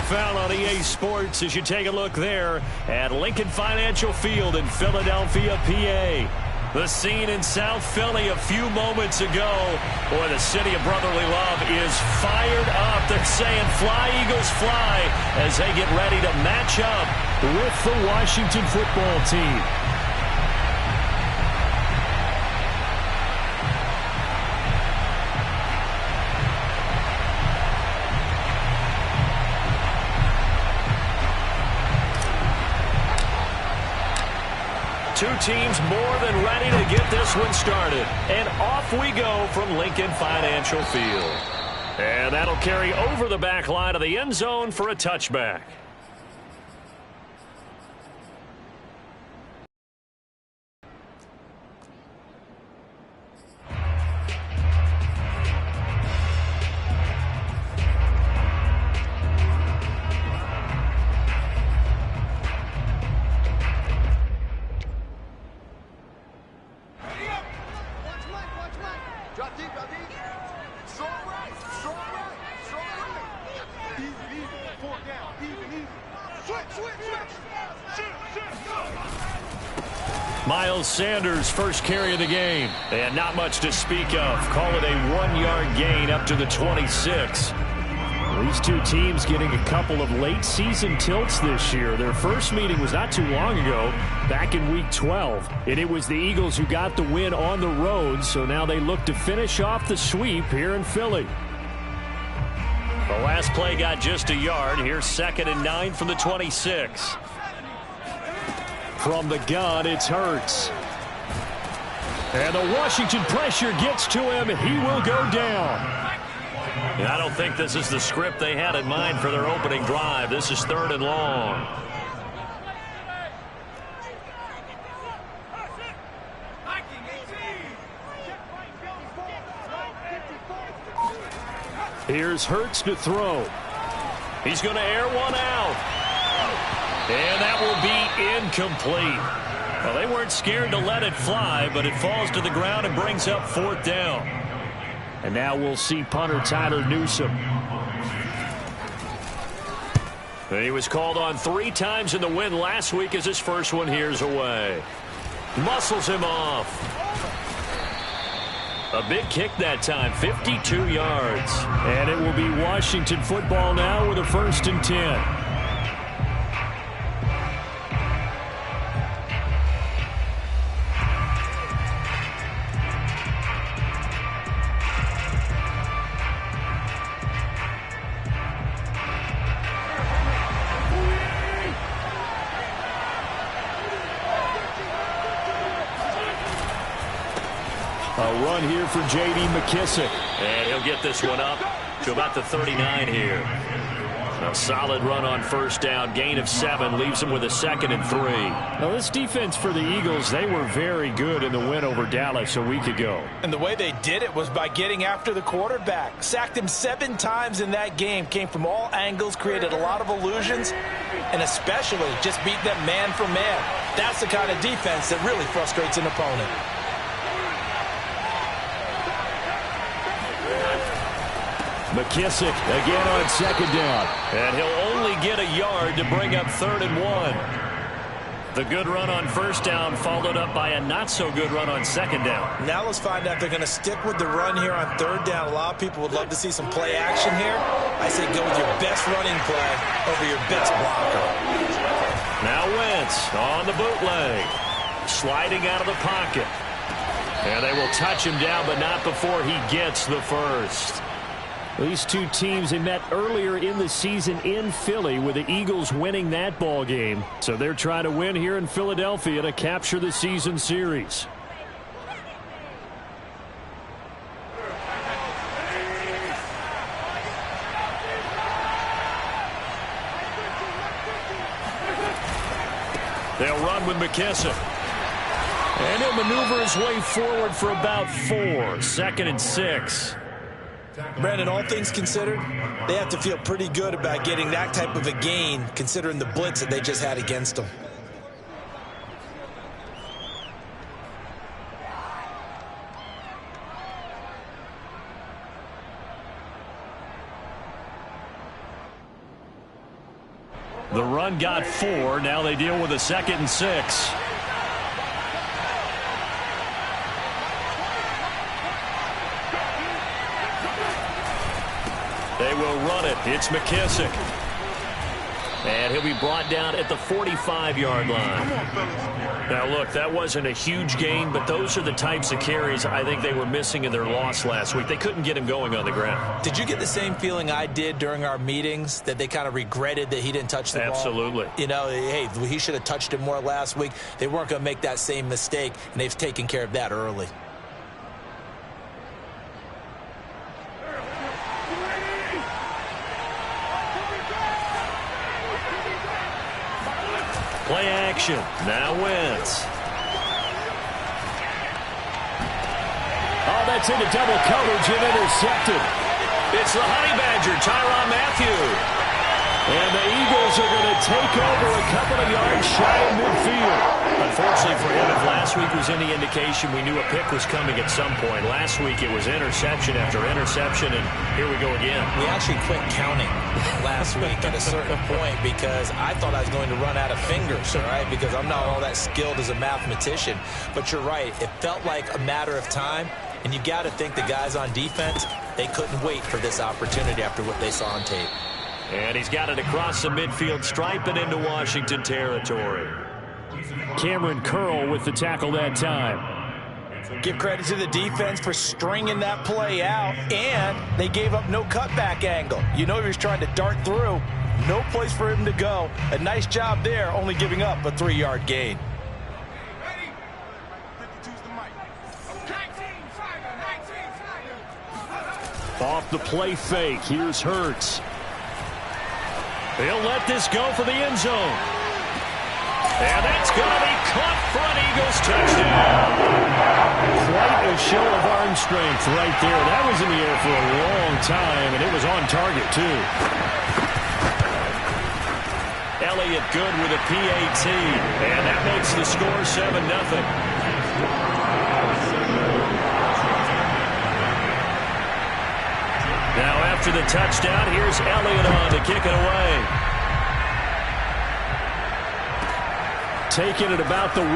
found on EA Sports as you take a look there at Lincoln Financial Field in Philadelphia, PA. The scene in South Philly a few moments ago. Boy, the city of brotherly love is fired up. They're saying, "Fly, Eagles, fly," as they get ready to match up with the Washington football team. Two teams more than ready to get this one started. And off we go from Lincoln Financial Field. And that'll carry over the back line of the end zone for a touchback. Miles Sanders, first carry of the game. And not much to speak of. Call it a 1-yard gain up to the 26. These two teams getting a couple of late season tilts this year. Their first meeting was not too long ago, back in week 12. And it was the Eagles who got the win on the road, so now they look to finish off the sweep here in Philly. The last play got just a yard. Here's 2nd and 9 from the 26. From the gun, it's Hurts. And the Washington pressure gets to him. He will go down. I don't think this is the script they had in mind for their opening drive. This is 3rd and long. Here's Hurts to throw. He's going to air one out. And that will be incomplete. Well, they weren't scared to let it fly, but it falls to the ground and brings up 4th down. And now we'll see punter Tyler Newsome. And he was called on 3 times in the win last week as his first one here's away. Muscles him off. A big kick that time, 52 yards. And it will be Washington football now with a 1st and 10. A run here for J.D. McKissic. And he'll get this one up to about the 39 here. A solid run on 1st down. Gain of 7 leaves him with a 2nd and 3. Now this defense for the Eagles, they were very good in the win over Dallas a week ago. And the way they did it was by getting after the quarterback. Sacked him 7 times in that game. Came from all angles, created a lot of illusions, and especially just beat them man for man. That's the kind of defense that really frustrates an opponent. McKissic again on 2nd down. And he'll only get a yard to bring up 3rd and 1. The good run on 1st down followed up by a not-so-good run on 2nd down. Now let's find out if they're going to stick with the run here on 3rd down. A lot of people would love to see some play action here. I say go with your best running play over your best blocker. Now Wentz on the bootleg. Sliding out of the pocket. And they will touch him down, but not before he gets the first. These two teams, they met earlier in the season in Philly with the Eagles winning that ball game. So they're trying to win here in Philadelphia to capture the season series. They'll run with McKissic. And he'll maneuver his way forward for about 4. 2nd and 6. Brandon, all things considered, they have to feel pretty good about getting that type of a gain, considering the blitz that they just had against them. The run got 4. Now they deal with a 2nd and 6. They will run it. It's McKissick. And he'll be brought down at the 45-yard line. Now, look, that wasn't a huge gain, but those are the types of carries I think they were missing in their loss last week. They couldn't get him going on the ground. Did you get the same feeling I did during our meetings, that they kind of regretted that he didn't touch the ball? Absolutely. You know, hey, he should have touched it more last week. They weren't going to make that same mistake, and they've taken care of that early. Play action. Now Wentz. Oh, that's into double coverage and intercepted. It's the Honey Badger, Tyrann Mathieu. And the Eagles are going to take over a couple of yards shy of midfield. Unfortunately for him, if last week was any indication, we knew a pick was coming at some point. Last week it was interception after interception, and here we go again. We actually quit counting last week at a certain point because I thought I was going to run out of fingers, all right, because I'm not all that skilled as a mathematician. But you're right. It felt like a matter of time, and you got to think the guys on defense, they couldn't wait for this opportunity after what they saw on tape. And he's got it across the midfield stripe and into Washington territory. Cameron Curl with the tackle that time. Give credit to the defense for stringing that play out, and they gave up no cutback angle. You know he was trying to dart through. No place for him to go. A nice job there, only giving up a 3-yard gain. Off the play fake, here's Hurts. He'll let this go for the end zone. And that's going to be caught front. Eagles touchdown. Quite a show of arm strength right there. That was in the air for a long time, and it was on target, too. Elliott good with a PAT, and that makes the score 7-0. Now after the touchdown, here's Elliott on to kick it away. Taking it about the 1.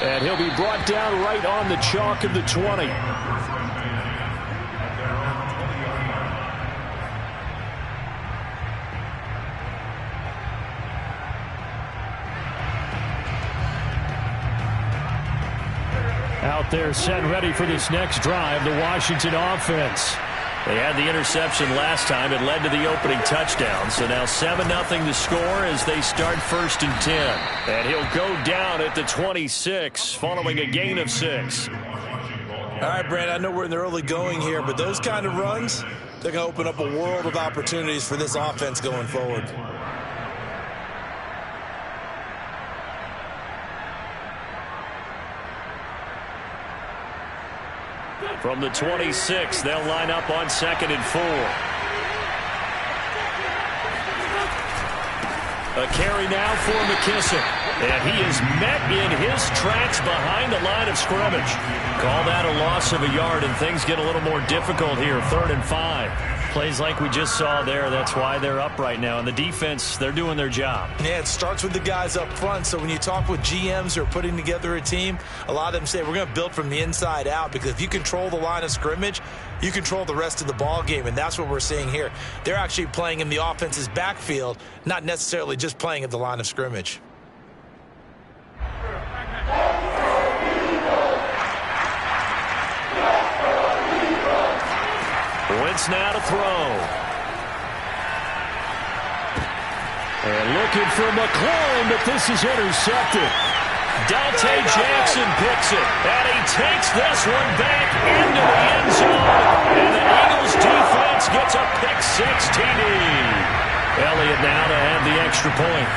And he'll be brought down right on the chalk of the 20. Out there set ready for this next drive, the Washington offense. They had the interception last time. It led to the opening touchdown. So now 7-0 the score as they start 1st and 10. And he'll go down at the 26 following a gain of 6. All right, Brand, I know we're in the early going here, but those kind of runs, they're going to open up a world of opportunities for this offense going forward. From the 26, they'll line up on 2nd and 4. A carry now for McKissick. And he is met in his tracks behind the line of scrimmage. Call that a loss of a yard, and things get a little more difficult here. 3rd and 5. Plays like we just saw there. That's why they're up right now. And the defense, they're doing their job. Yeah, it starts with the guys up front. So when you talk with GMs who are putting together a team, a lot of them say we're going to build from the inside out, because if you control the line of scrimmage, you control the rest of the ball game, and that's what we're seeing here. They're actually playing in the offense's backfield, not necessarily just playing at the line of scrimmage. Wentz now to throw. And looking for McLaurin, but this is intercepted. Dante Jackson picks it, and he takes this one back into the end zone. And the Eagles defense gets a pick-6 TD. Elliott now to have the extra point.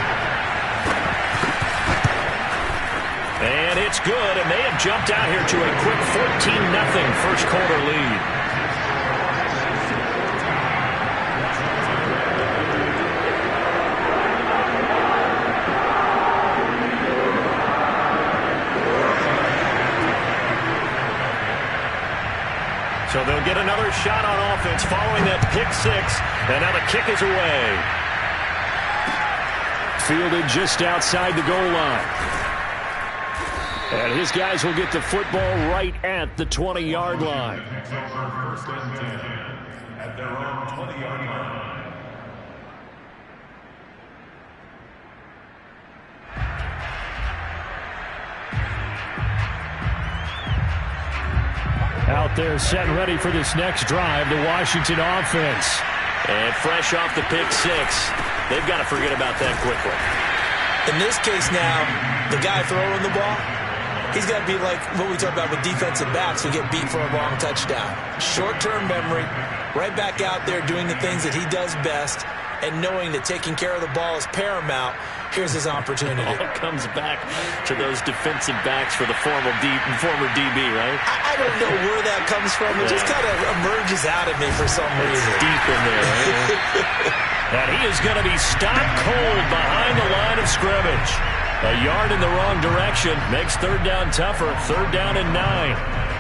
And it's good, and they have jumped out here to a quick 14-0 first quarter lead. So So they'll get another shot on offense following that pick six. And now the kick is away. Fielded just outside the goal line. And his guys will get the football right at the 20-yard line. First and 10 at their own 20-yard line. Out there set and ready for this next drive, the Washington offense. And fresh off the pick six, they've got to forget about that quickly. In this case now, the guy throwing the ball, he's got to be like what we talk about with defensive backs who get beat for a long touchdown. Short-term memory, right back out there doing the things that he does best, and knowing that taking care of the ball is paramount. Here's his opportunity. All comes back to those defensive backs for the former DB, right? I don't know where that comes from. It just kind of emerges out of me for some reason. It's deep in there, right? And he is going to be stopped cold behind the line of scrimmage. A yard in the wrong direction makes third down tougher. Third down and 9.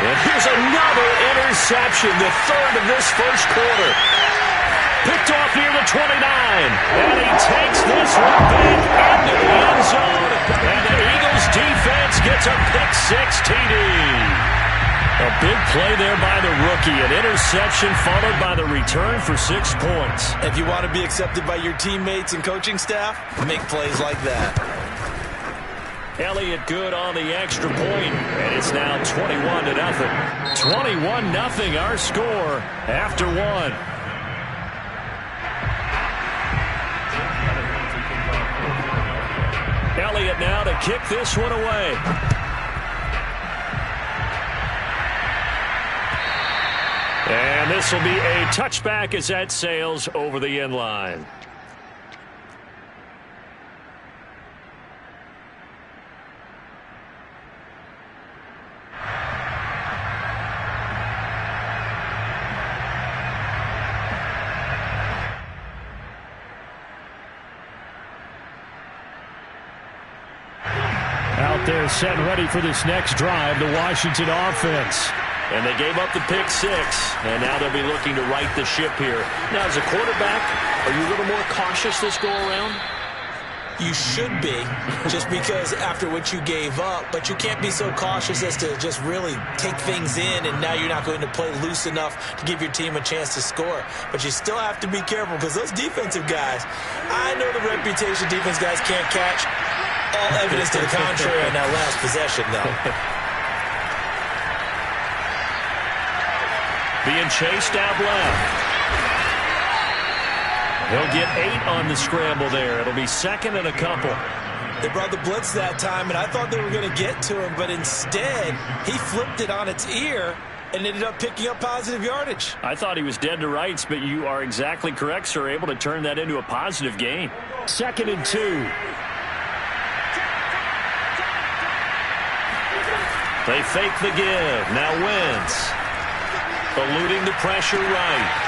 And here's another interception, the third of this first quarter. Picked off near the 29. And he takes this one back into the end zone. And the Eagles defense gets a pick six TD. A big play there by the rookie. An interception followed by the return for 6 points. If you want to be accepted by your teammates and coaching staff, make plays like that. Elliott good on the extra point, and it's now 21-0. 21-0 our score after one. Elliott now to kick this one away. And this will be a touchback as that sails over the end line. Out there set and ready for this next drive, the Washington offense. And they gave up the pick six, and now they'll be looking to right the ship here. Now, as a quarterback, are you a little more cautious this go-around? You should be, just because after what you gave up, but you can't be so cautious as to just really take things in, and now you're not going to play loose enough to give your team a chance to score. But you still have to be careful, because those defensive guys, I know the reputation defense guys can't catch. All evidence to the contrary on that last possession, though. Being chased out left. He'll get 8 on the scramble there. It'll be second and a couple. They brought the blitz that time, and I thought they were going to get to him, but instead, he flipped it on its ear and ended up picking up positive yardage. I thought he was dead to rights, but you are exactly correct, sir. Able to turn that into a positive gain. Second and 2. They fake the give. Now Wentz. Eluding the pressure right.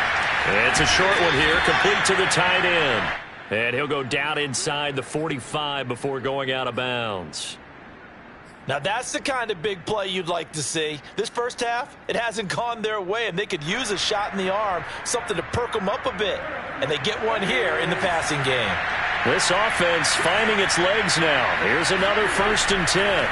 It's a short one here, complete to the tight end. And he'll go down inside the 45 before going out of bounds. Now that's the kind of big play you'd like to see. This first half, it hasn't gone their way, and they could use a shot in the arm, something to perk them up a bit. And they get one here in the passing game. This offense finding its legs now. Here's another 1st and 10.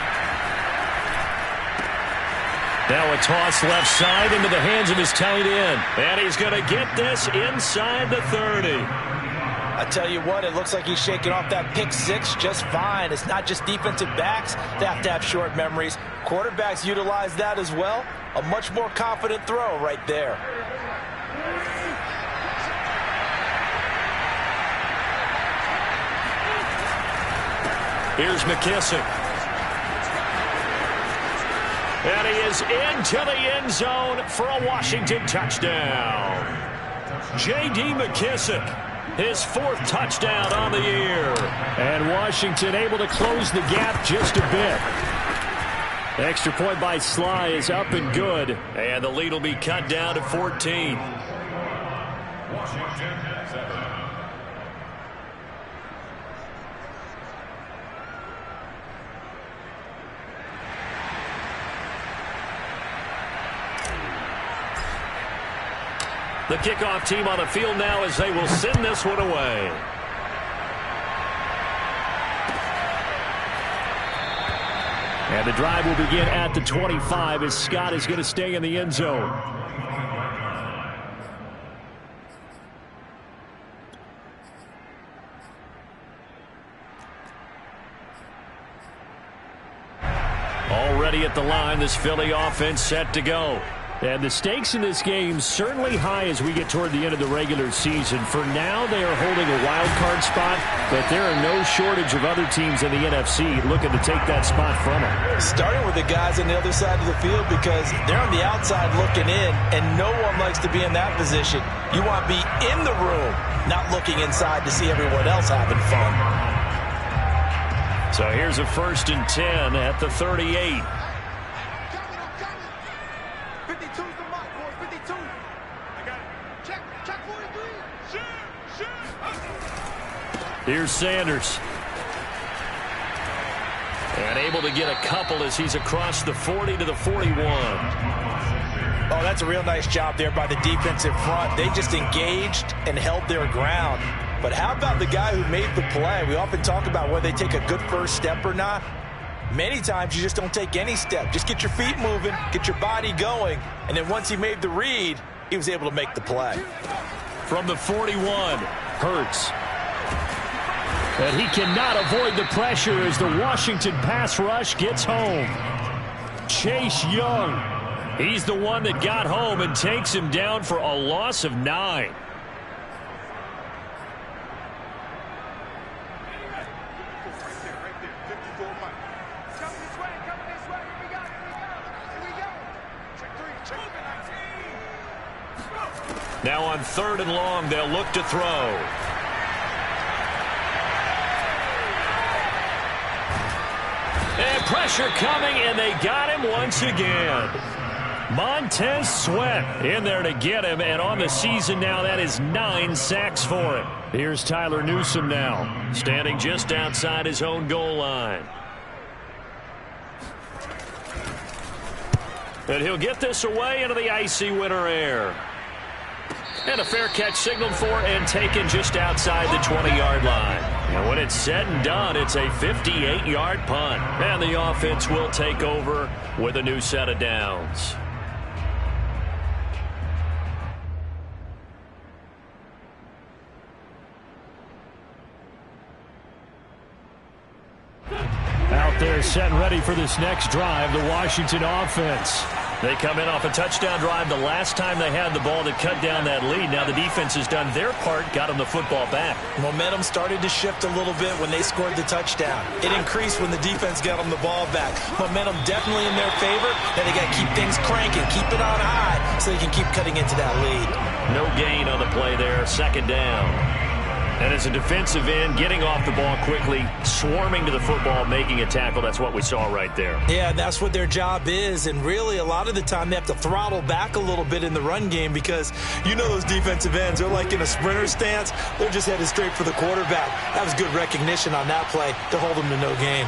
Now a toss left side into the hands of his tight end. And he's going to get this inside the 30. I tell you what, it looks like he's shaking off that pick six just fine. It's not just defensive backs that have to have short memories. Quarterbacks utilize that as well. A much more confident throw right there. Here's McKissick. And he is into the end zone for a Washington touchdown. J.D. McKissick, his 4th touchdown on the year. And Washington able to close the gap just a bit. Extra point by Sly is up and good. And the lead will be cut down to 14. Washington 7. The kickoff team on the field now as they will send this one away. And the drive will begin at the 25 as Scott is going to stay in the end zone. Already at the line, this Philly offense set to go. And the stakes in this game certainly high as we get toward the end of the regular season. For now, they are holding a wild card spot, but there are no shortage of other teams in the NFC looking to take that spot from them. Starting with the guys on the other side of the field because they're on the outside looking in, and no one likes to be in that position. You want to be in the room, not looking inside to see everyone else having fun. So here's a 1st and 10 at the 38. Here's Sanders. And able to get a couple as he's across the 40 to the 41. Oh, that's a real nice job there by the defensive front. They just engaged and held their ground. But how about the guy who made the play? We often talk about whether they take a good first step or not. Many times you just don't take any step. Just get your feet moving, get your body going, and then once he made the read, he was able to make the play. From the 41, Hurts. And he cannot avoid the pressure as the Washington pass rush gets home. Chase Young. He's the one that got home and takes him down for a loss of 9. Now on 3rd and long, they'll look to throw. And pressure coming, and they got him once again. Montez Sweat in there to get him, and on the season now, that is 9 sacks for him. Here's Tyler Newsome now, standing just outside his own goal line. And he'll get this away into the icy winter air. And a fair catch signaled for and taken just outside the 20-yard line. And when it's said and done, it's a 58-yard punt. And the offense will take over with a new set of downs. Out there set and ready for this next drive, the Washington offense. They come in off a touchdown drive the last time they had the ball to cut down that lead. Now the defense has done their part, got them the football back. Momentum started to shift a little bit when they scored the touchdown. It increased when the defense got them the ball back. Momentum definitely in their favor. Now they got to keep things cranking, keep it on high so they can keep cutting into that lead. No gain on the play there, 2nd down. And as a defensive end, getting off the ball quickly, swarming to the football, making a tackle, that's what we saw right there. Yeah, that's what their job is, and really a lot of the time they have to throttle back a little bit in the run game because you know those defensive ends, they're like in a sprinter stance. They're just headed straight for the quarterback. That was good recognition on that play to hold them to no gain.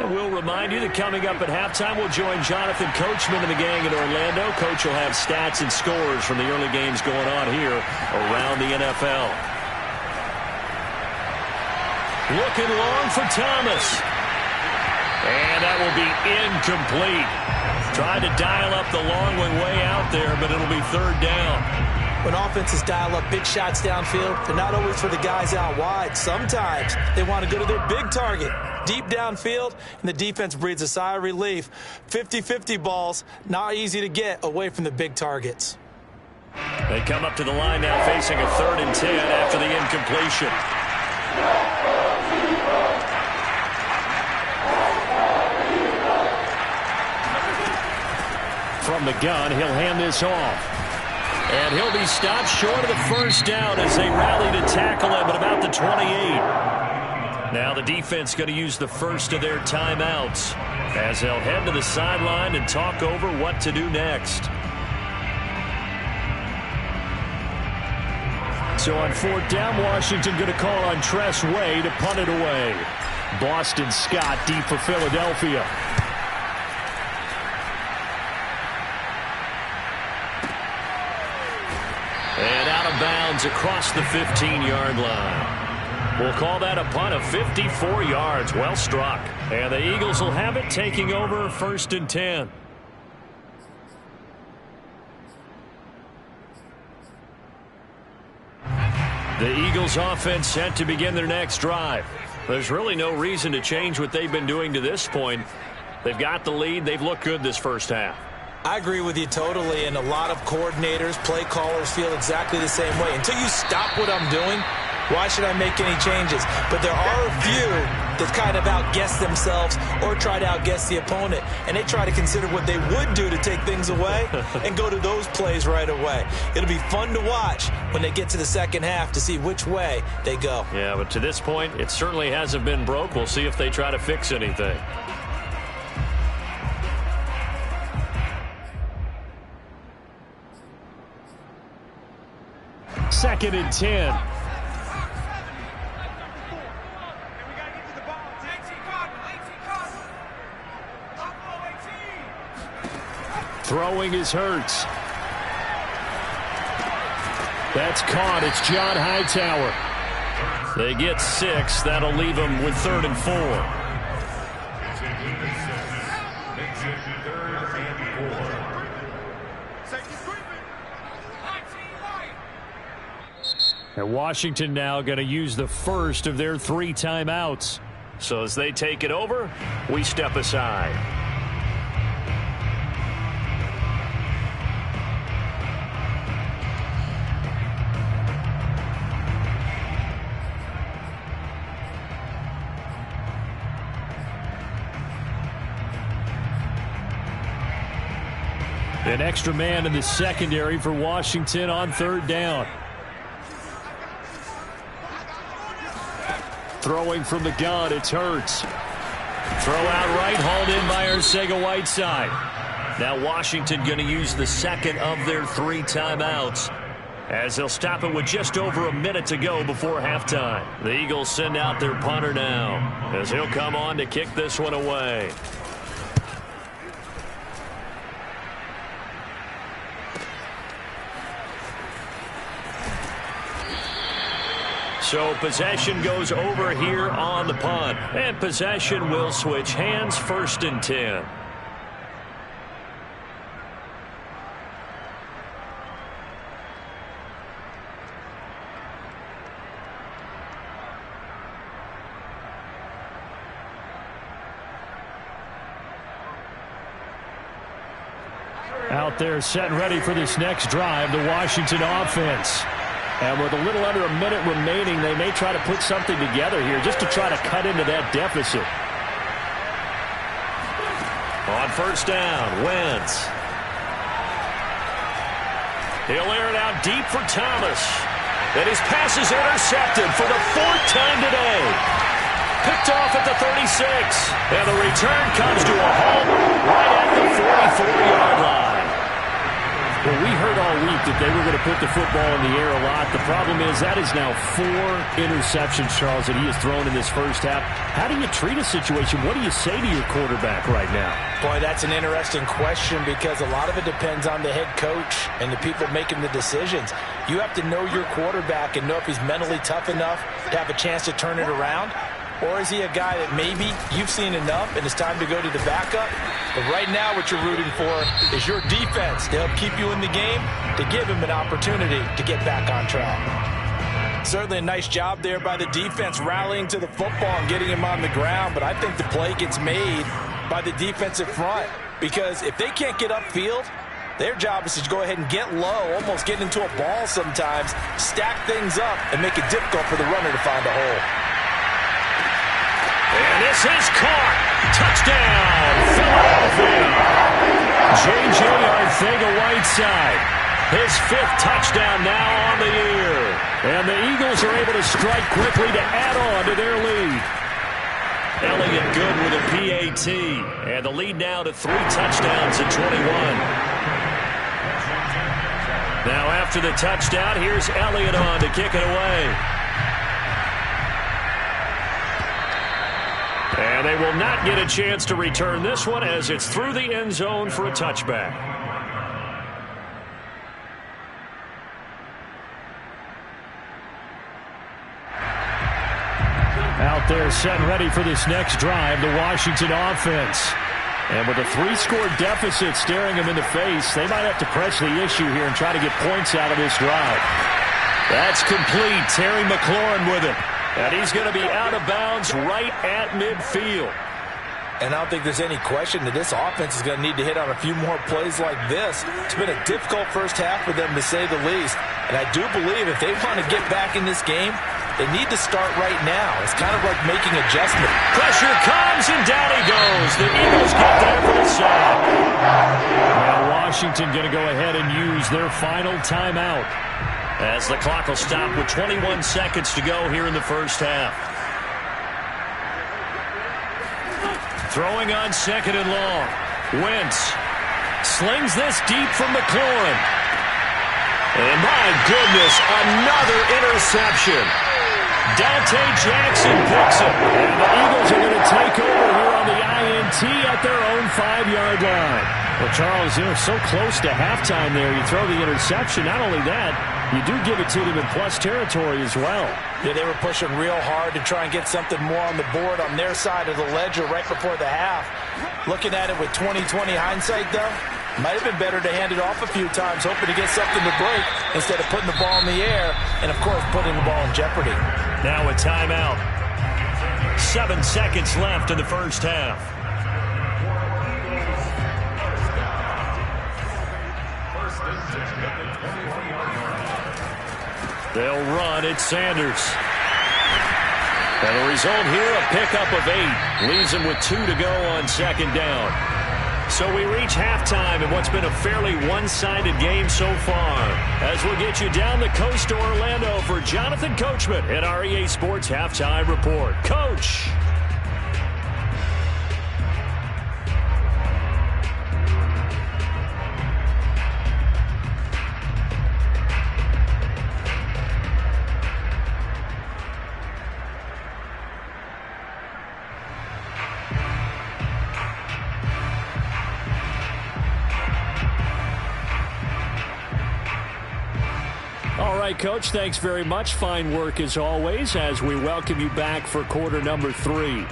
We'll remind you that coming up at halftime, we'll join Jonathan Coachman and the gang in Orlando. Coach will have stats and scores from the early games going on here around the NFL. Looking long for Thomas. And that will be incomplete. Tried to dial up the long one way out there, but it'll be 3rd down. When offenses dial up big shots downfield, they're not always for the guys out wide. Sometimes they want to go to their big target, deep downfield, and the defense breathes a sigh of relief. 50-50 balls, not easy to get away from the big targets. They come up to the line now facing a 3rd and 10 after the incompletion. From the gun, he'll hand this off. And he'll be stopped short of the first down as they rally to tackle him at about the 28. Now the defense going to use the first of their timeouts as they'll head to the sideline and talk over what to do next. So on 4th down, Washington going to call on Tress Way to punt it away. Boston Scott deep for Philadelphia. And out of bounds across the 15-yard line. We'll call that a punt of 54 yards. Well struck. And the Eagles will have it, taking over 1st and 10. The Eagles offense set to begin their next drive. There's really no reason to change what they've been doing to this point. They've got the lead. They've looked good this first half. I agree with you totally, and a lot of coordinators, play callers feel exactly the same way. Until you stop what I'm doing, why should I make any changes? But there are a few that kind of outguess themselves or try to outguess the opponent, and they try to consider what they would do to take things away and go to those plays right away. It'll be fun to watch when they get to the second half to see which way they go. Yeah, but to this point, it certainly hasn't been broke. We'll see if they try to fix anything. Second and 10. Throwing is Hurts. That's caught. It's John Hightower. They get 6. That'll leave them with 3rd and 4. And Washington now going to use the first of their 3 timeouts. So as they take it over, we step aside. An extra man in the secondary for Washington on 3rd down. Throwing from the gun, it's Hurts. Throw out right, hauled in by Arcega-Whiteside. Now Washington going to use the second of their 3 timeouts as they'll stop it with just over a minute to go before halftime. The Eagles send out their punter now as he'll come on to kick this one away. So possession goes over here on the punt. And possession will switch hands, 1st and 10. Out there set and ready for this next drive, the Washington offense. And with a little under a minute remaining, they may try to put something together here just to try to cut into that deficit. On 1st down, Wentz. He'll air it out deep for Thomas. And his pass is intercepted for the 4th time today. Picked off at the 36. And the return comes to a halt right at the 44-yard line. Well, we heard all week that they were going to put the football in the air a lot. The problem is that is now 4 interceptions, Charles, that he has thrown in this first half. How do you treat a situation? What do you say to your quarterback right now? Boy, that's an interesting question because a lot of it depends on the head coach and the people making the decisions. You have to know your quarterback and know if he's mentally tough enough to have a chance to turn it around. Or is he a guy that maybe you've seen enough and it's time to go to the backup? But right now what you're rooting for is your defense to help keep you in the game, to give him an opportunity to get back on track. Certainly a nice job there by the defense rallying to the football and getting him on the ground, but I think the play gets made by the defensive front, because if they can't get upfield, their job is to go ahead and get low, almost get into a ball sometimes, stack things up, and make it difficult for the runner to find a hole. And this is caught. Touchdown, Philadelphia. J.J. Arcega-Whiteside. His 5th touchdown now on the year. And the Eagles are able to strike quickly to add on to their lead. Elliott good with a PAT. And the lead now to 3 touchdowns at 21. Now after the touchdown, here's Elliott on to kick it away. And they will not get a chance to return this one as it's through the end zone for a touchback. Out there set and ready for this next drive, the Washington offense. And with a 3-score deficit staring them in the face, they might have to press the issue here and try to get points out of this drive. That's complete. Terry McLaurin with it. And he's going to be out of bounds right at midfield. And I don't think there's any question that this offense is going to need to hit on a few more plays like this. It's been a difficult first half for them, to say the least. And I do believe if they want to get back in this game, they need to start right now. It's kind of like making adjustment. Pressure comes, and down he goes. The Eagles get there for the sack. Now Washington going to go ahead and use their final timeout, as the clock will stop with 21 seconds to go here in the first half. Throwing on 2nd and long. Wentz slings this deep from McLaurin. And my goodness, another interception. Dante Jackson picks it. And the Eagles are going to take over here on the INT at their own 5-yard line. Well, Charles, so close to halftime there. You throw the interception. Not only that, you do give it to them in plus territory as well. Yeah, they were pushing real hard to try and get something more on the board on their side of the ledger right before the half. Looking at it with 20/20 hindsight, though, might have been better to hand it off a few times, hoping to get something to break instead of putting the ball in the air and, of course, putting the ball in jeopardy. Now a timeout. 7 seconds left in the first half. They'll run at Sanders. And the result here, a pickup of 8. Leaves them with 2 to go on 2nd down. So we reach halftime in what's been a fairly one-sided game so far. As we'll get you down the coast to Orlando for Jonathan Coachman at our EA Sports Halftime Report. Coach! All right, Coach, thanks very much. Fine work as always as we welcome you back for quarter number 3.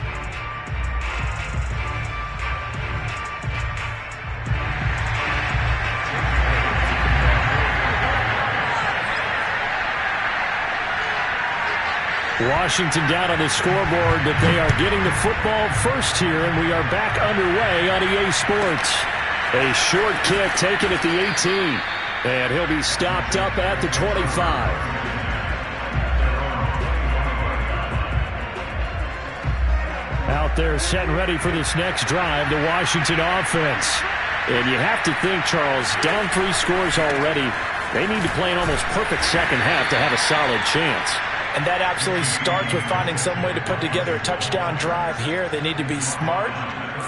Washington down on the scoreboard, but they are getting the football first here, and we are back underway on EA Sports. A short kick taken at the 18. And he'll be stopped up at the 25. Out there set and ready for this next drive, the Washington offense. And you have to think, Charles, down 3 scores already. They need to play an almost perfect second half to have a solid chance. And that absolutely starts with finding some way to put together a touchdown drive here. They need to be smart,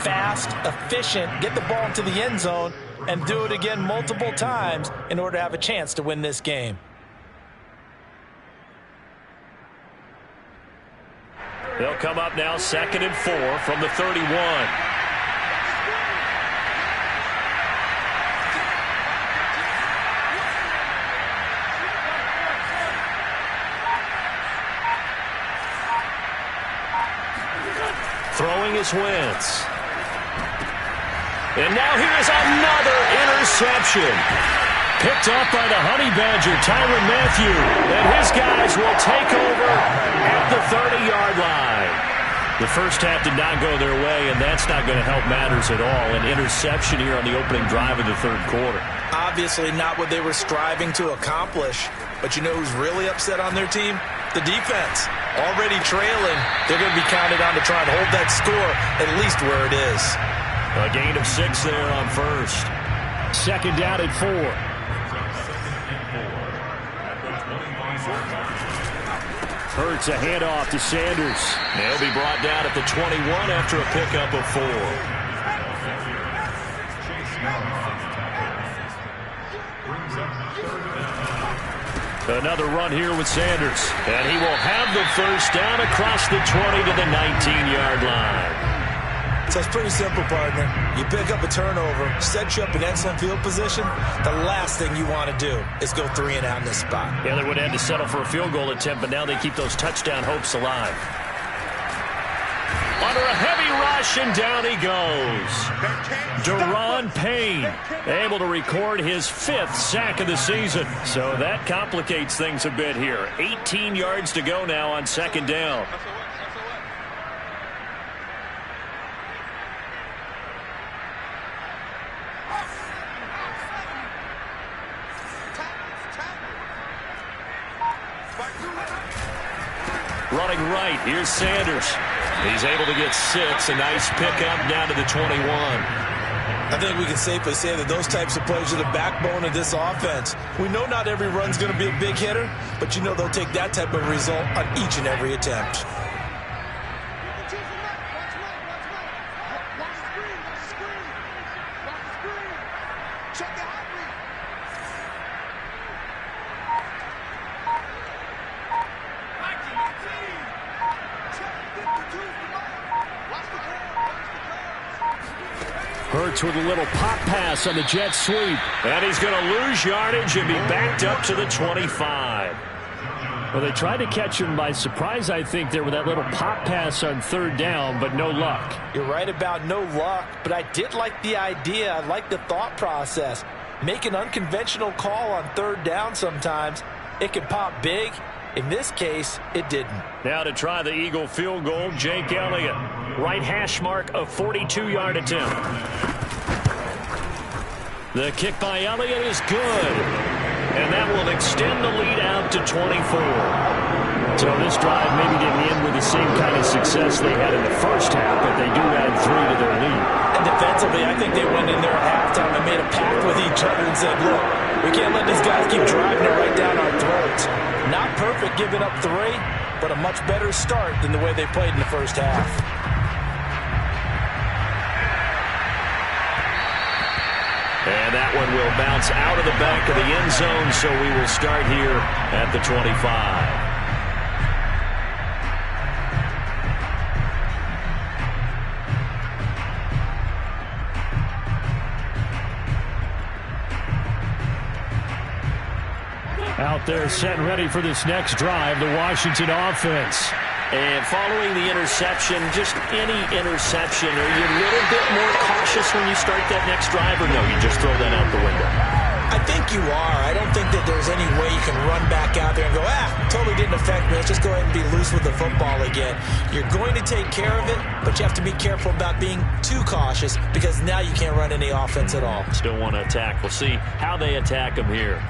fast, efficient, get the ball into the end zone, and do it again multiple times in order to have a chance to win this game. They'll come up now 2nd and 4 from the 31. Throwing is Wentz. And now here's another interception. Picked off by the Honey Badger, Tyrann Mathieu. And his guys will take over at the 30-yard line. The first half did not go their way, and that's not going to help matters at all. An interception here on the opening drive of the third quarter. Obviously not what they were striving to accomplish. But you know who's really upset on their team? The defense. Already trailing. They're going to be counted on to try and hold that score at least where it is. A gain of 6 there on first. Second down at 4. Hurts a handoff to Sanders. They'll be brought down at the 21 after a pickup of 4. Another run here with Sanders. And he will have the first down across the 20 to the 19-yard line. So it's pretty simple, partner. You pick up a turnover, set you up in excellent field position. The last thing you want to do is go 3 and out in this spot. Yeah, they would have had to settle for a field goal attempt, but now they keep those touchdown hopes alive. Under a heavy rush, and down he goes. Daron Payne able to record his 5th sack of the season. So that complicates things a bit here. 18 yards to go now on second down. Running right, here's Sanders. He's able to get 6. A nice pickup down to the 21. I think we can safely say that those types of plays are the backbone of this offense. We know not every run's going to be a big hitter, but you know they'll take that type of result on each and every attempt. Hurts with a little pop pass on the jet sweep. And he's going to lose yardage and be backed up to the 25. Well, they tried to catch him by surprise, I think, there with that little pop pass on third down, but no luck. You're right about no luck, but I did like the idea. I like the thought process. Make an unconventional call on third down sometimes. It can pop big. In this case, it didn't. Now to try the Eagle field goal, Jake Elliott. Right hash mark, a 42-yard attempt. The kick by Elliott is good. And that will extend the lead out to 24. So this drive maybe didn't end with the same kind of success they had in the first half, but they do add 3 to their lead. And defensively, I think they went in there at halftime and made a pact with each other and said, look, we can't let these guys keep driving it right down our throats. Not perfect giving up 3, but a much better start than the way they played in the first half. And that one will bounce out of the back of the end zone, so we will start here at the 25. Out there set and ready for this next drive, the Washington offense. And following the interception, just any interception, are you a little bit more cautious when you start that next drive, or no, you just throw that out the window? I think you are. I don't think that there's any way you can run back out there and go, totally didn't affect me. Let's just go ahead and be loose with the football again. You're going to take care of it, but you have to be careful about being too cautious because now you can't run any offense at all. Still want to attack. We'll see how they attack them here.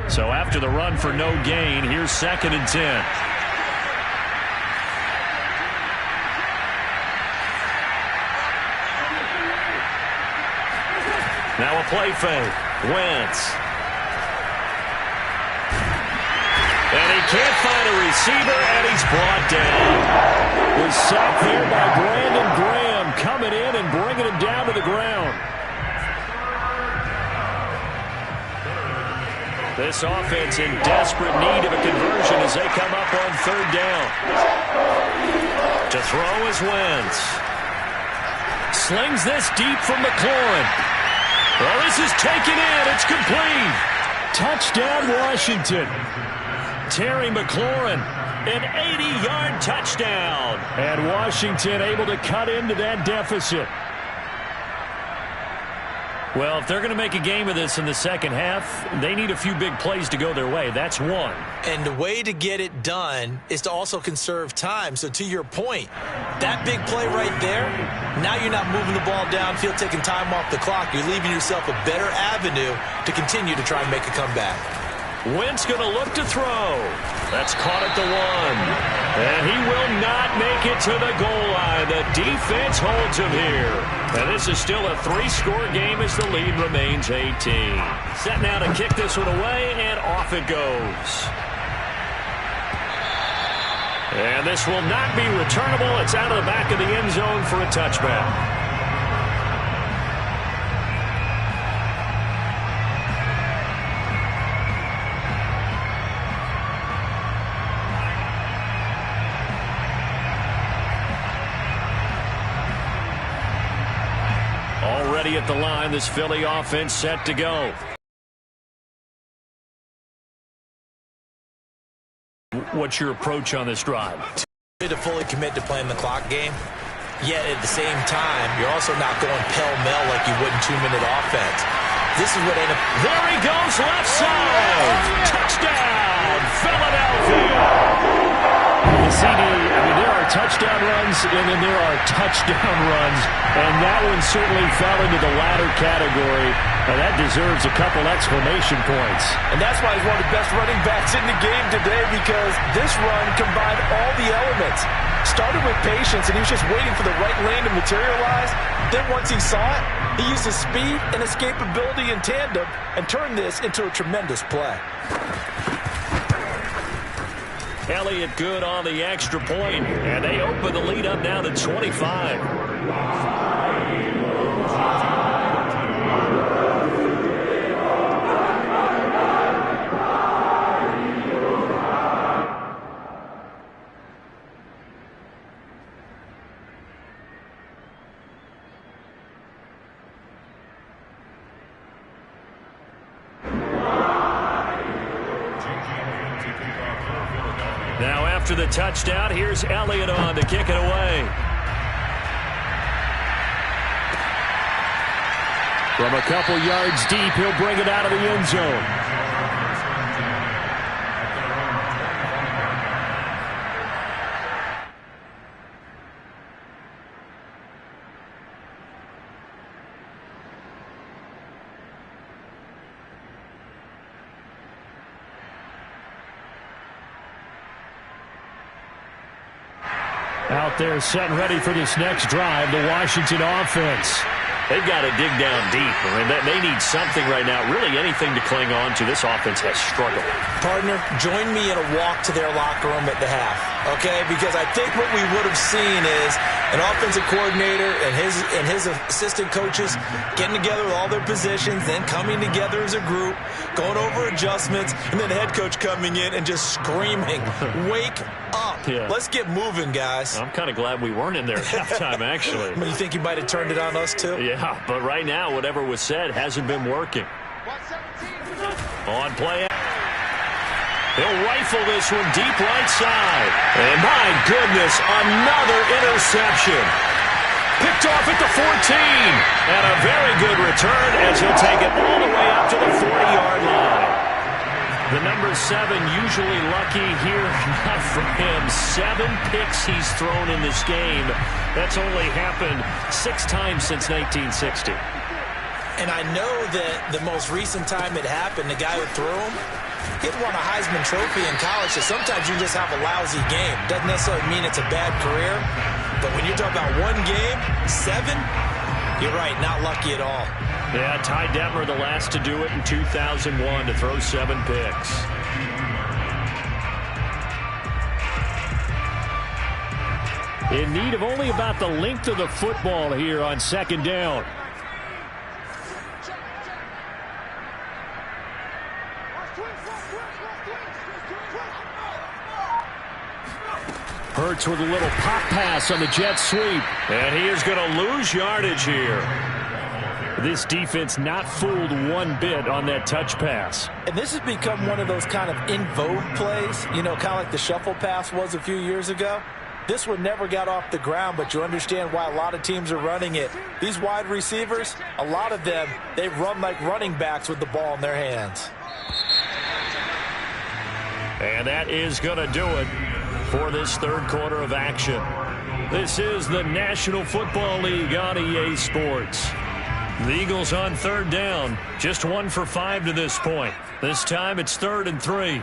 So after the run for no gain, here's 2nd and 10. Now a play fake. Wentz. And he can't find a receiver, and he's brought down. Was sacked there by Brandon Graham, coming in and bringing him down to the ground. This offense in desperate need of a conversion as they come up on third down. To throw is Wentz. Slings this deep from McLaurin. Well, this is taken in. It's complete. Touchdown, Washington. Terry McLaurin An 80-yard touchdown. And Washington able to cut into that deficit. Well, if they're going to make a game of this in the second half, they need a few big plays to go their way. That's one. And the way to get it done is to also conserve time. So to your point, that big play right there, now you're not moving the ball downfield, taking time off the clock. You're leaving yourself a better avenue to continue to try and make a comeback. Wentz going to look to throw. That's caught at the 1. And he will not make it to the goal line. The defense holds him here. And this is still a 3-score game as the lead remains 18. Set now to kick this one away, and off it goes. And this will not be returnable. It's out of the back of the end zone for a touchback. Already at the line, this Philly offense set to go. What's your approach on this drive? To fully commit to playing the clock game, yet at the same time, you're also not going pell-mell like you would in 2-minute offense. This is what ended up. There he goes, left side. Touchdown, Philadelphia. CD, I mean, there are touchdown runs, and then there are touchdown runs, and that one certainly fell into the latter category. That deserves a couple exclamation points. And that's why he's one of the best running backs in the game today, because this run combined all the elements. Started with patience, and he was just waiting for the right lane to materialize. Then once he saw it, he used his speed and escapability in tandem and turned this into a tremendous play. Elliott good on the extra point, and they open the lead up now to 25. Now after the touchdown, here's Elliott on to kick it away. From a couple yards deep, he'll bring it out of the end zone. Out there set and ready for this next drive, the Washington offense. They've got to dig down deep. I mean, they need something right now, really anything to cling on to. This offense has struggled. Partner, join me in a walk to their locker room at the half, okay? Because I think what we would have seen is an offensive coordinator and his assistant coaches getting together with all their positions, then coming together as a group, going over adjustments, and then the head coach coming in and just screaming, wake up. Yeah. Let's get moving, guys. I'm kind of glad we weren't in there at halftime, actually. You think he might have turned it on us, too? Yeah, but right now, whatever was said hasn't been working. On play. He'll rifle this one deep right side. And my goodness, another interception. Picked off at the 14. And a very good return as he'll take it all the way up to the 40-yard line. The number 7 usually lucky here, not for him. 7 picks he's thrown in this game. That's only happened 6 times since 1960. And I know that the most recent time it happened, the guy who threw him, he'd won a Heisman Trophy in college, so sometimes you just have a lousy game. Doesn't necessarily mean it's a bad career, but when you're talking about one game, 7, you're right, not lucky at all. Yeah, Ty Detmer the last to do it in 2001 to throw 7 picks. In need of only about the length of the football here on second down. Hurts with a little pop pass on the jet sweep. And he is going to lose yardage here. This defense not fooled one bit on that touch pass. And this has become one of those kind of in vogue plays, you know, kind of like the shuffle pass was a few years ago. This one never got off the ground, but you understand why a lot of teams are running it. These wide receivers, a lot of them, they run like running backs with the ball in their hands. And that is going to do it for this third quarter of action. This is the National Football League on EA Sports. The Eagles on third down, just 1 for 5 to this point. This time it's 3rd and 3.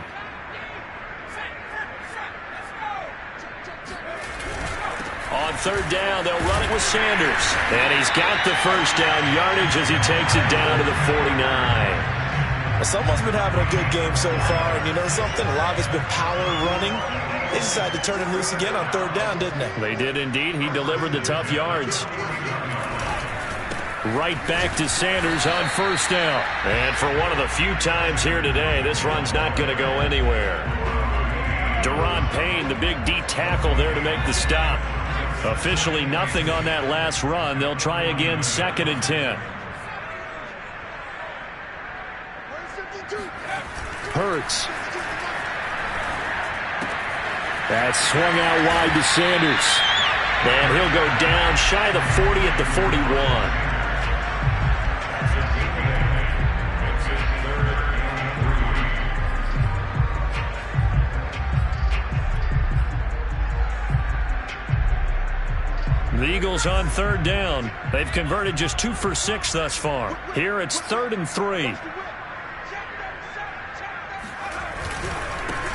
On third down, they'll run it with Sanders. And he's got the first down yardage as he takes it down to the 49. Someone's been having a good game so far, and you know something? A lot of it's been power running. They decided to turn him loose again on third down, didn't they? They did indeed. He delivered the tough yards. Right back to Sanders on first down. And for one of the few times here today, this run's not going to go anywhere. Daron Payne, the big D tackle there to make the stop. Officially nothing on that last run. They'll try again, 2nd and 10. Hurts. That swung out wide to Sanders. And he'll go down shy of the 40 at the 41. The Eagles on third down. They've converted just 2 for 6 thus far. Here it's 3rd and 3.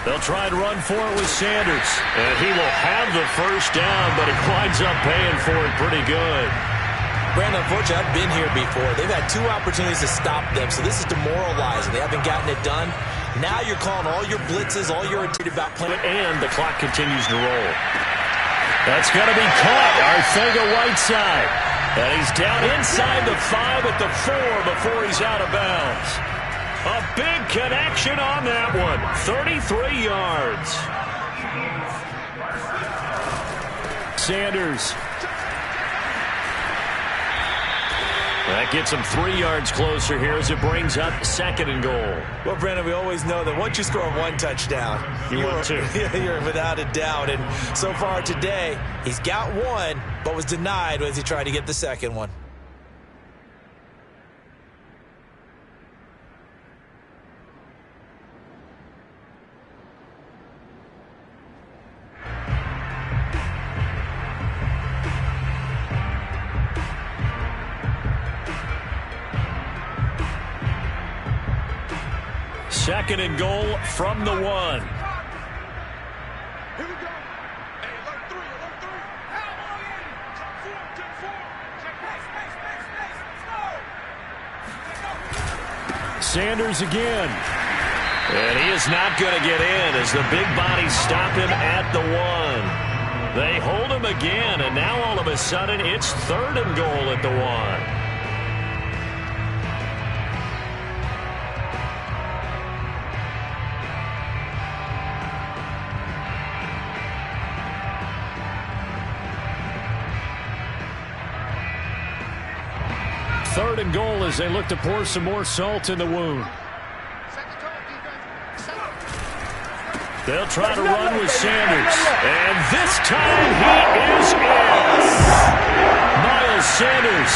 They'll try and run for it with Sanders. And he will have the first down, but he winds up paying for it pretty good. Brandon, unfortunately, I've been here before. They've had 2 opportunities to stop them, so this is demoralizing. They haven't gotten it done. Now you're calling all your blitzes, all your about playing. And the clock continues to roll. That's going to be caught. Arcega-Whiteside. And he's down inside the 5 at the 4 before he's out of bounds. A big connection on that one. 33 yards. Sanders. That gets him 3 yards closer here as it brings up 2nd and goal. Well, Brandon, we always know that once you score 1 touchdown, you're without a doubt. And so far today, he's got 1, but was denied as he tried to get the second one. Second and goal from the 1. Here we go. Hey, alert 3, alert 3. Check 4, check 4. Check space. Let's go. Sanders again. And he is not going to get in as the big bodies stop him at the 1. They hold him again, and now all of a sudden it's 3rd and goal at the 1. Third and goal as they look to pour some more salt in the wound. They'll try to run with Sanders. And this time he is in. Miles Sanders,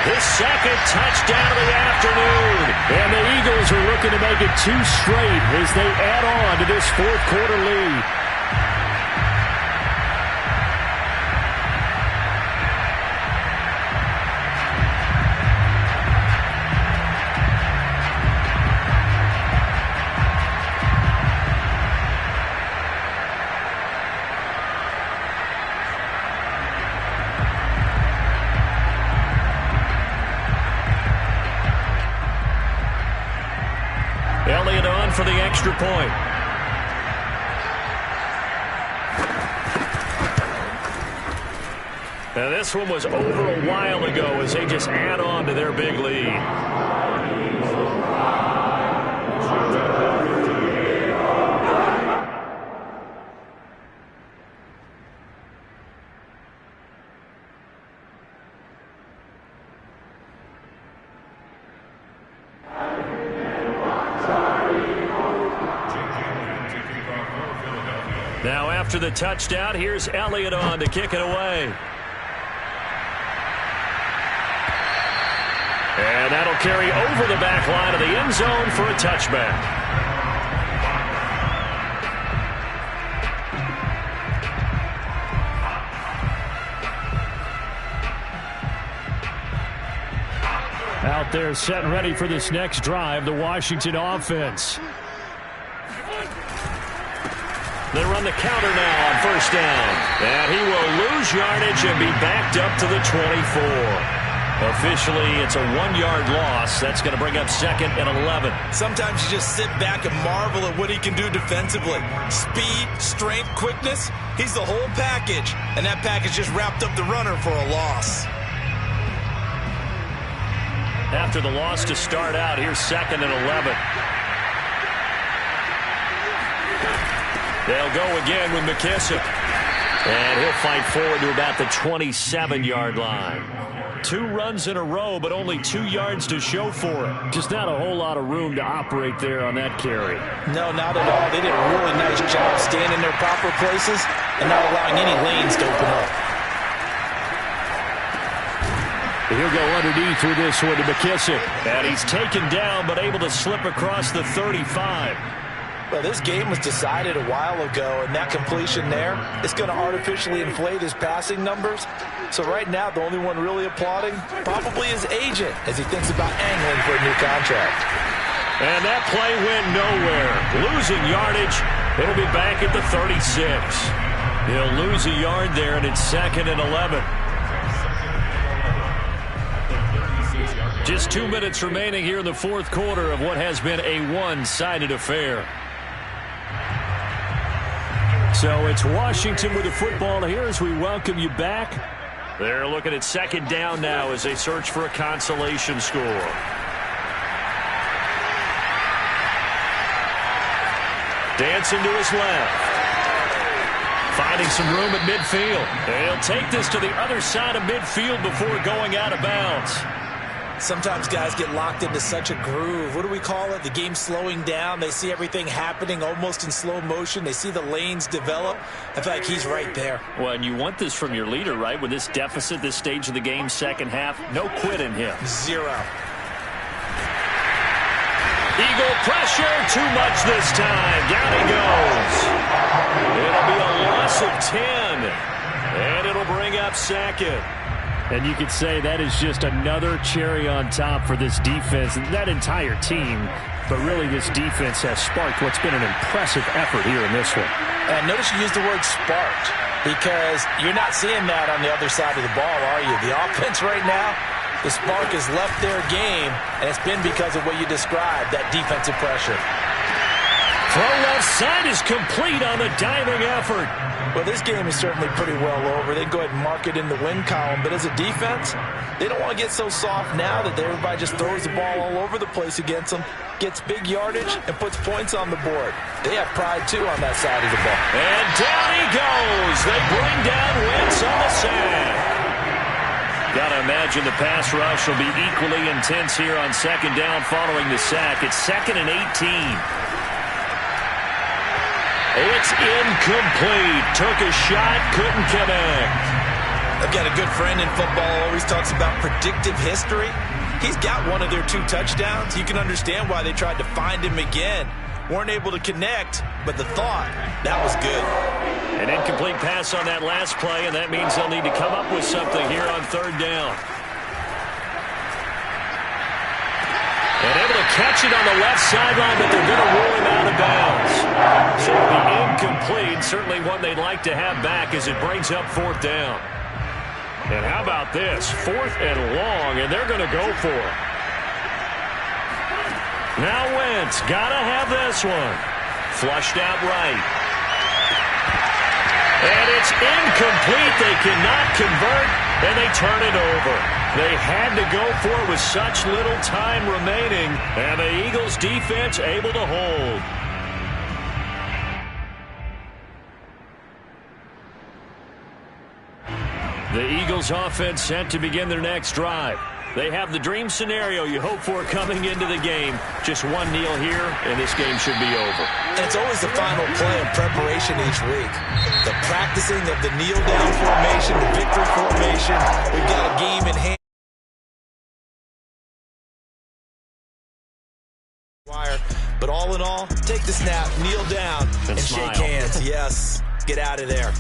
his 2nd touchdown of the afternoon. And the Eagles are looking to make it 2 straight as they add on to this 4th quarter lead. Elliott on for the extra point. Now this one was over a while ago as they just add on to their big lead. Now after the touchdown, here's Elliott on to kick it away. And that'll carry over the back line of the end zone for a touchback. Out there set and ready for this next drive, the Washington offense. They run the counter now on first down. And he will lose yardage and be backed up to the 24. Officially, it's a 1-yard loss. That's going to bring up second and 11. Sometimes you just sit back and marvel at what he can do defensively. Speed, strength, quickness. He's the whole package. And that package just wrapped up the runner for a loss. After the loss to start out, here's second and 11. They'll go again with McKissick. And he'll fight forward to about the 27-yard line. 2 runs in a row, but only 2 yards to show for it. Just not a whole lot of room to operate there on that carry. No, not at all. They did a really nice job staying in their proper places and not allowing any lanes to open up. He'll go underneath with this one to McKissick. And he's taken down, but able to slip across the 35. Well, this game was decided a while ago, and that completion there is going to artificially inflate his passing numbers. So right now, the only one really applauding probably his agent as he thinks about angling for a new contract. And that play went nowhere. Losing yardage. It'll be back at the 36. He'll lose a yard there, and it's second and 11. Just 2 minutes remaining here in the fourth quarter of what has been a one-sided affair. So it's Washington with the football here as we welcome you back. They're looking at second down now as they search for a consolation score. Dancing to his left. Finding some room at midfield. They'll take this to the other side of midfield before going out of bounds. Sometimes guys get locked into such a groove. What do we call it? The game slowing down. They see everything happening almost in slow motion. They see the lanes develop. I feel like he's right there. Well, and you want this from your leader, right? With this deficit, this stage of the game, second half, no quit in him. 0. Eagle pressure, too much this time. Down he goes. It'll be a loss of 10. And it'll bring up second. And you could say that is just another cherry on top for this defense and that entire team. But really, this defense has sparked what's been an impressive effort here in this one. And notice you use the word sparked because you're not seeing that on the other side of the ball, are you? The offense right now, the spark has left their game, and it's been because of what you described, that defensive pressure. Throw left side is complete on the diving effort. Well, this game is certainly pretty well over. They can go ahead and mark it in the win column. But as a defense, they don't want to get so soft now that everybody just throws the ball all over the place against them, gets big yardage, and puts points on the board. They have pride, too, on that side of the ball. And down he goes. They bring down Wentz on the sack. Got to imagine the pass rush will be equally intense here on second down following the sack. It's second and 18. It's incomplete. Took a shot, couldn't connect. I've got a good friend in football who always talks about predictive history. He's got one of their 2 touchdowns. You can understand why they tried to find him again. Weren't able to connect, but the thought, that was good. An incomplete pass on that last play, and that means they'll need to come up with something here on third down. And able to catch it on the left sideline, but they're going to rule him out of bounds. So it'll be incomplete. Certainly one they'd like to have back as it brings up fourth down. And how about this? 4th and long, and they're going to go for it. Now Wentz, got to have this one. Flushed out right. And it's incomplete. They cannot convert, and they turn it over. They had to go for it with such little time remaining, and the Eagles defense able to hold. The Eagles offense set to begin their next drive. They have the dream scenario you hope for coming into the game. Just one kneel here, and this game should be over. And it's always the final play in preparation each week. The practicing of the kneel-down formation, the victory formation. We've got a game in hand. But all in all, take the snap, kneel down, and shake hands. Yes, get out of there.